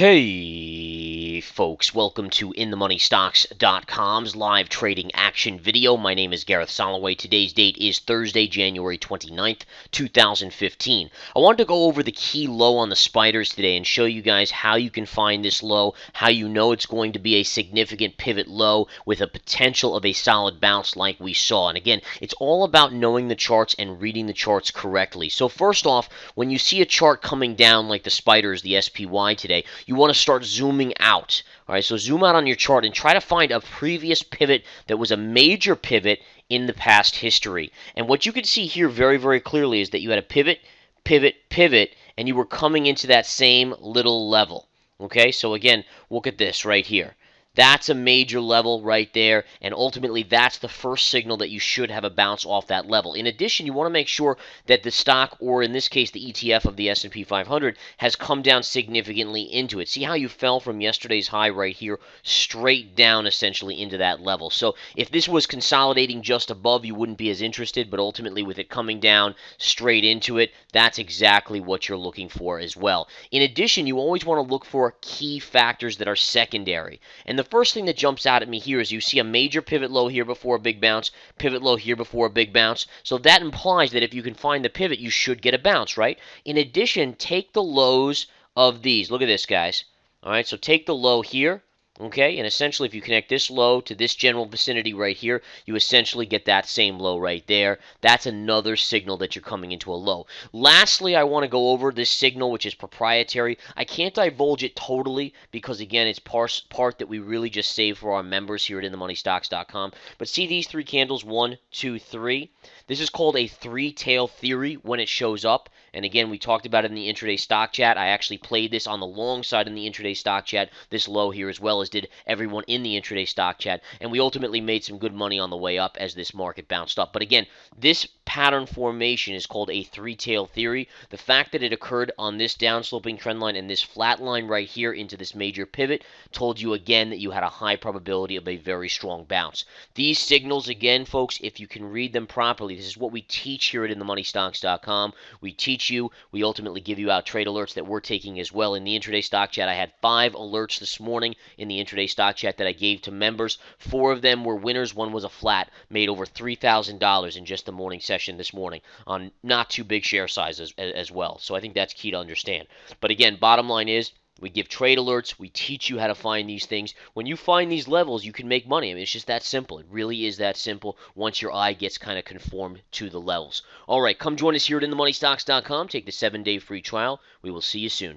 Hey folks, welcome to InTheMoneyStocks.com's live trading action video. My name is Gareth Soloway. Today's date is Thursday, January 29th, 2015. I wanted to go over the key low on the spiders today and show you guys how you can find this low, how you know it's going to be a significant pivot low with a potential of a solid bounce like we saw. And again, it's all about knowing the charts and reading the charts correctly. So first off, when you see a chart coming down like the spiders, the SPY today, you want to start zooming out. All right, so zoom out on your chart and try to find a previous pivot that was a major pivot in the past history. And what you can see here very, very clearly is that you had a pivot, pivot, pivot, and you were coming into that same little level. Okay, so again, look at this right here. That's a major level right there, and ultimately that's the first signal that you should have a bounce off that level. In addition, you want to make sure that the stock, or in this case the ETF of the S&P 500, has come down significantly into it. See how you fell from yesterday's high right here straight down essentially into that level. So if this was consolidating just above, you wouldn't be as interested, but ultimately with it coming down straight into it, that's exactly what you're looking for as well. In addition, you always want to look for key factors that are secondary. And the first thing that jumps out at me here is you see a major pivot low here before a big bounce, pivot low here before a big bounce. So that implies that if you can find the pivot, you should get a bounce, right? In addition, take the lows of these. Look at this, guys. All right, so take the low here. Okay, and essentially if you connect this low to this general vicinity right here, you essentially get that same low right there. That's another signal that you're coming into a low. Lastly, I want to go over this signal, which is proprietary. I can't divulge it totally because, again, it's part that we really just save for our members here at InTheMoneyStocks.com. But see these three candles, 1, 2, 3. This is called a three-tail theory when it shows up. And again, we talked about it in the intraday stock chat. I actually played this on the long side in the intraday stock chat, this low here, as well as did everyone in the intraday stock chat. And we ultimately made some good money on the way up as this market bounced up. But again, this pattern formation is called a three-tail theory. The fact that it occurred on this downsloping trend line and this flat line right here into this major pivot told you again that you had a high probability of a very strong bounce. These signals, again, folks, if you can read them properly, this is what we teach here at InTheMoneyStocks.com. We teach you, we ultimately give you out trade alerts that we're taking as well. In the intraday stock chat, I had 5 alerts this morning in the intraday stock chat that I gave to members. 4 of them were winners. 1 was a flat, made over $3,000 in just the morning session this morning on not too big share sizes as well. So I think that's key to understand. But again, bottom line is, we give trade alerts. We teach you how to find these things. When you find these levels, you can make money. I mean, it's just that simple. It really is that simple once your eye gets kind of conformed to the levels. All right, come join us here at InTheMoneyStocks.com. Take the 7-day free trial. We will see you soon.